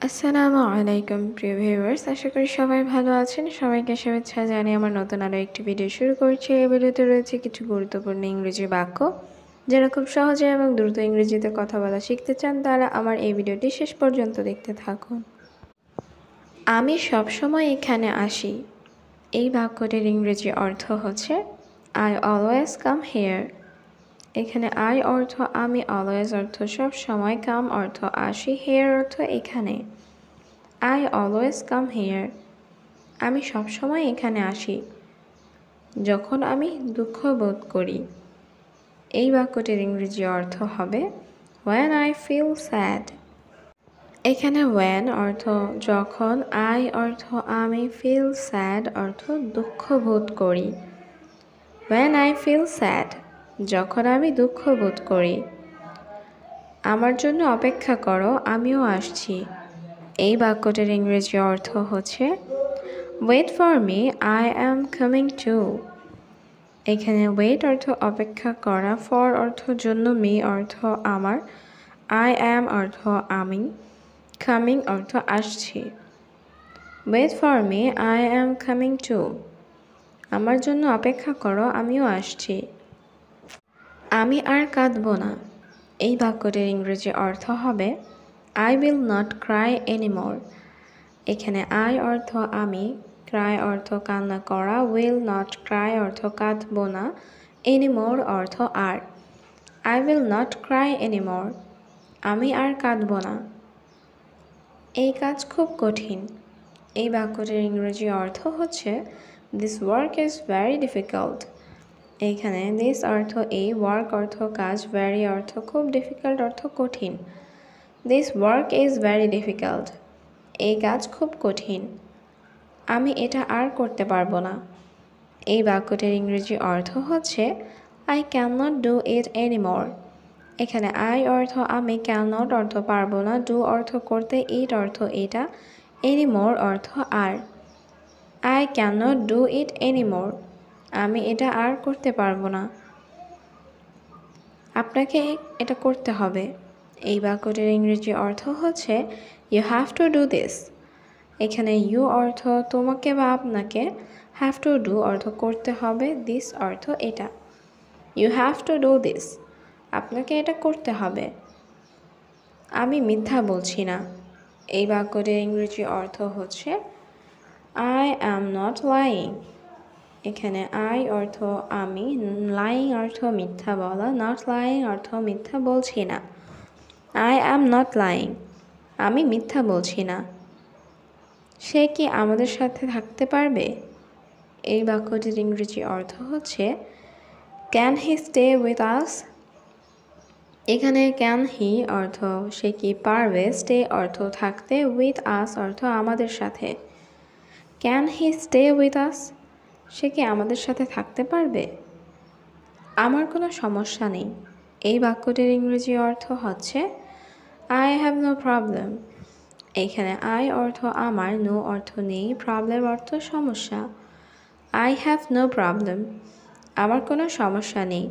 আসসালামু আলাইকুম প্রিয় ভিউয়ার্স, আশা করি সবাই ভালো আছেন। সবাইকে শুভেচ্ছা জানিয়ে আমার নতুন আরও একটি ভিডিও শুরু করছি। এই ভিডিওতে রয়েছে কিছু গুরুত্বপূর্ণ ইংরেজি বাক্য। যারা খুব সহজে এবং দ্রুত ইংরেজিতে কথা বলা শিখতে চান তারা আমার এই ভিডিওটি শেষ পর্যন্ত দেখতে থাকুন। আমি সবসময় এখানে আসি। এই বাক্যটির ইংরেজি অর্থ হচ্ছে আই অলওয়েজ কাম হিয়ার। এখানে আই অর্থ আমি, অলওয়েজ অর্থ সব সময়, কাম অর্থ আসি, হিয়ার অর্থ এখানে। I always come here. আমি সবসময় এখানে আসি যখন আমি দুঃখ বোধ করি। এই বাক্যটির ইংরেজি অর্থ হবে when I feel sad. এখানে when অর্থ যখন, I অর্থ আমি, feel sad অর্থ দুঃখ বোধ করি। when I feel sad যখন আমি দুঃখ বোধ করি। আমার জন্য অপেক্ষা করো, আমিও আসছি। এই বাক্যটির ইংরেজি অর্থ হচ্ছে wait for me, I am coming too. এখানে ওয়েট অর্থ অপেক্ষা করা, ফর অর্থ জন্য, মি অর্থ আমার, আই অ্যাম অর্থ আমি, কামিং অর্থ আসছি। Wait for me, I am coming too. আমার জন্য অপেক্ষা করো, আমিও আসছি। আমি আর কাঁদব না। এই বাক্যটির ইংরেজি অর্থ হবে I will not cry anymore. এখানে I অর্থ আমি, cry অর্থ কান্না করা, will not cry অর্থ কাঁদব না, anymore অর্থ আর। I will not cry anymore. আমি আর কাঁদব না। এই কাজ খুব কঠিন। এই বাক্যটির ইংরেজি অর্থ হচ্ছে This work is very difficult. এইখানে this অর্থ এই, work অর্থ কাজ, very অর্থ খুব, difficult অর্থ কঠিন। This work is very difficult. এই কাজ খুব কঠিন। আমি এটা আর করতে পারবো না। এই বাক্যটির ইংরেজি অর্থ হচ্ছে I cannot do it anymore. এখানে I অর্থ আমি, cannot অর্থ পারবো না, do অর্থ করতে, it অর্থ এটা, anymore অর্থ আর। I cannot do it anymore. আমি এটা আর করতে পারবো না। আপনাকে এটা করতে হবে। এই বাক্যটির ইংরেজি অর্থ হচ্ছে You have to do this. এখানে you অর্থ তোমাকে বা আপনাকে, have to do অর্থ করতে হবে, this অর্থ এটা। You have to do this. আপনাকে এটা করতে হবে। আমি মিথ্যা বলছি না। এই বাক্যটির ইংরেজি অর্থ হচ্ছে I am not lying. এখানে I অর্থ আমি, lying অর্থ মিথ্যা বলা, not lying অর্থ মিথ্যা বলছি না। I am not lying. আমি মিথ্যা বলছি না। সে কি আমাদের সাথে থাকতে পারবে? এই বাক্যটির ইংরেজি অর্থ হচ্ছে Can he stay with us? এখানে can he অর্থ সে কি পারবে, stay অর্থ থাকতে, with us অর্থ আমাদের সাথে। Can he stay with us? সে কি আমাদের সাথে থাকতে পারবে? আমার কোনো সমস্যা নেই। এই বাক্যটির ইংরেজি অর্থ হচ্ছে I have no problem. এখানে I অর্থ আমার, no অর্থ নেই, problem অর্থ সমস্যা। I have no problem. আমার কোনো সমস্যা নেই।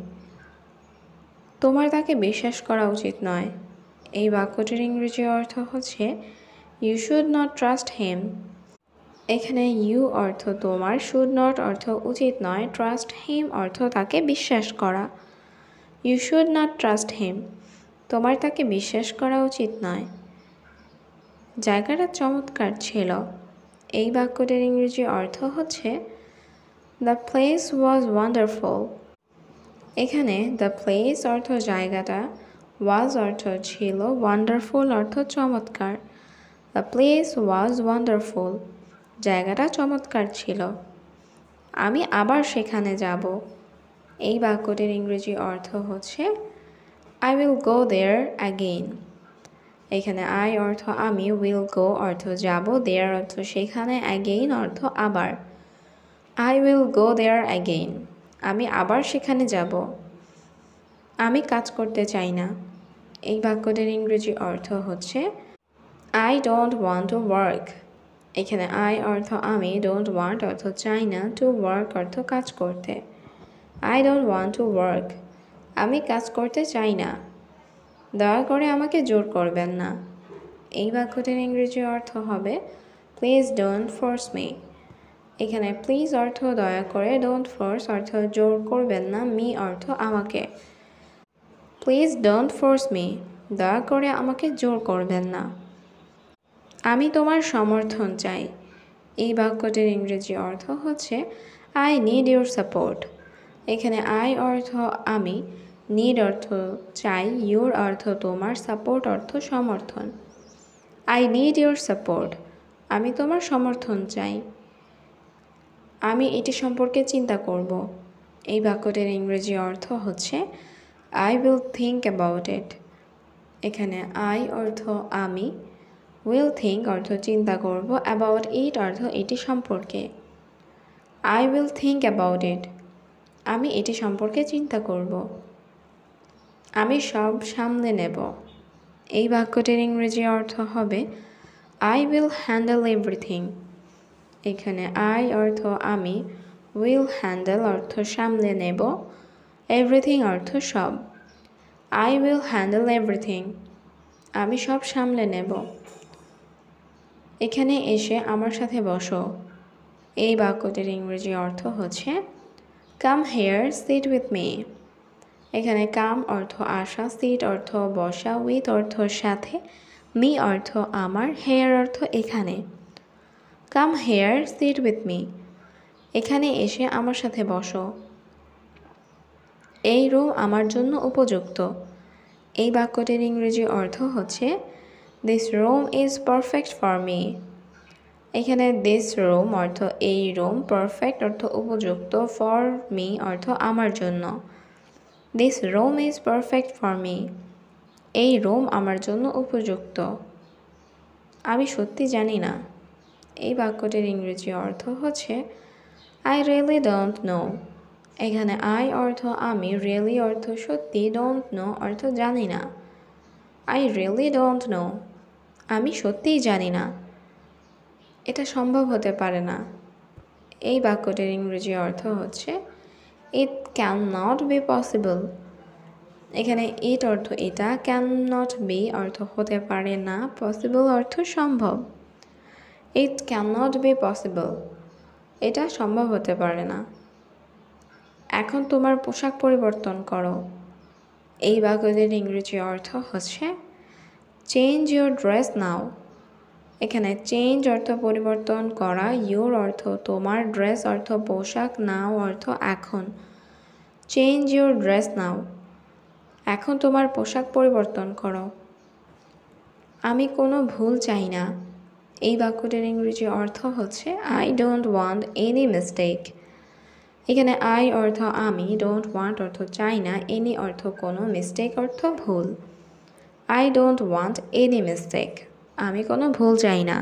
তোমার তাকে বিশ্বাস করা উচিত নয়। এই বাক্যটির ইংরেজি অর্থ হচ্ছে You should not trust him. এখানে you অর্থ তোমার, should not অর্থ উচিত নয়, trust him অর্থ তাকে বিশ্বাস করা। You should not trust him. তোমার তাকে বিশ্বাস করা উচিত নয়। জায়গাটা চমৎকার ছিল। এই বাক্যটির ইংরেজি অর্থ হচ্ছে The place was wonderful. এখানে the place অর্থ জায়গাটা, was অর্থ ছিল, wonderful অর্থ চমৎকার। The place was wonderful. জায়গাটা চমৎকার ছিল। আমি আবার সেখানে যাব। এই বাক্যটির ইংরেজি অর্থ হচ্ছে I will go there again. এখানে I অর্থ আমি, will go অর্থ যাব, there অর্থ সেখানে, again অর্থ আবার। I will go there again. আমি আবার সেখানে যাব। আমি কাজ করতে চাই না। এই বাক্যটির ইংরেজি অর্থ হচ্ছে I don't want to work. এখানে I অর্থ আমি, don't want অর্থ চাই না, to work অর্থ কাজ করতে। I don't want to work. আমি কাজ করতে চাই না। দয়া করে আমাকে জোর করবেন না। এই বাক্যটির ইংরেজি অর্থ হবে প্লিজ ডোন্ট ফোর্স মি। এখানে প্লিজ অর্থ দয়া করে, ডোন্ট ফোর্স অর্থ জোর করবেন না, মি অর্থ আমাকে। প্লিজ ডোন্ট ফোর্স মি, দয়া করে আমাকে জোর করবেন না। আমি তোমার সমর্থন চাই। এই বাক্যটির ইংরেজি অর্থ হচ্ছে আই নিড ইউর সাপোর্ট। এখানে আই অর্থ আমি, নিড অর্থ চাই, ইউর অর্থ তোমার, সাপোর্ট অর্থ সমর্থন। আই নিড ইউর সাপোর্ট, আমি তোমার সমর্থন চাই। আমি এটি সম্পর্কে চিন্তা করব। এই বাক্যটির ইংরেজি অর্থ হচ্ছে I will think about it. এখানে আই অর্থ আমি, উইল থিঙ্ক অর্থ চিন্তা করব, অ্যাবাউট ইট অর্থ এটি সম্পর্কে। I will think about it, আমি এটি সম্পর্কে চিন্তা করব। আমি সব সামলে নেব। এই বাক্যটির ইংরেজি অর্থ হবে আই উইল হ্যান্ডেল এভরিথিং। এখানে আই অর্থ আমি, উইল হ্যান্ডেল অর্থ সামলে নেব, এভরিথিং অর্থ সব। আই উইল হ্যান্ডেল এভরিথিং, আমি সব সামলে নেব। এখানে এসে আমার সাথে বসো। এই বাক্যটির ইংরেজি অর্থ হচ্ছে come here sit with me. এখানে কাম অর্থ আসা, সিট অর্থ বসা, উইথ অর্থ সাথে, মি অর্থ আমার, হেয়ার অর্থ এখানে। Come here sit with me, এখানে এসে আমার সাথে বসো। এই রুম আমার জন্য উপযুক্ত। এই বাক্যটির ইংরেজি অর্থ হচ্ছে this room is perfect for me. এখানে দিস রুম অর্থ এই রুম, পারফেক্ট অর্থ উপযুক্ত, ফর মি অর্থ আমার জন্য। This room is perfect for me, এই রুম আমার জন্য উপযুক্ত। আমি সত্যি জানি না। এই বাক্যটির ইংরেজি অর্থ হচ্ছে আই রিয়েলি ডোন্ট নো। এখানে আই অর্থ আমি, রিয়েলি অর্থ সত্যি, ডোন্ট নো অর্থ জানি না। আই রিয়েলি ডোন্ট নো, আমি সত্যিই জানি না। এটা সম্ভব হতে পারে না। এই বাক্যটির ইংরেজি অর্থ হচ্ছে it can not be possible. এখানে ইট অর্থ এটা, ক্যান নট বি অর্থ হতে পারে না, পসিবল অর্থ সম্ভব। It can not be possible, এটা সম্ভব হতে পারে না। এখন তোমার পোশাক পরিবর্তন করো। এই বাক্যটির ইংরেজি অর্থ হচ্ছে চেঞ্জ ইউর ড্রেস নাও। এখানে চেঞ্জ অর্থ পরিবর্তন করা, ইউর অর্থ তোমার, ড্রেস অর্থ পোশাক, নাও অর্থ এখন। চেঞ্জ ইউর ড্রেস নাও, এখন তোমার পোশাক পরিবর্তন করো। আমি কোনো ভুল চাই না। এই বাক্যটির ইংরেজি অর্থ হচ্ছে I don't want any mistake. এখানে আই অর্থ আমি, ডোন্ট ওয়ান্ট অর্থ চাই না, এনি অর্থ কোনো, মিস্টেক অর্থ ভুল। I don't want any mistake, আমি কোনো ভুল চাই না।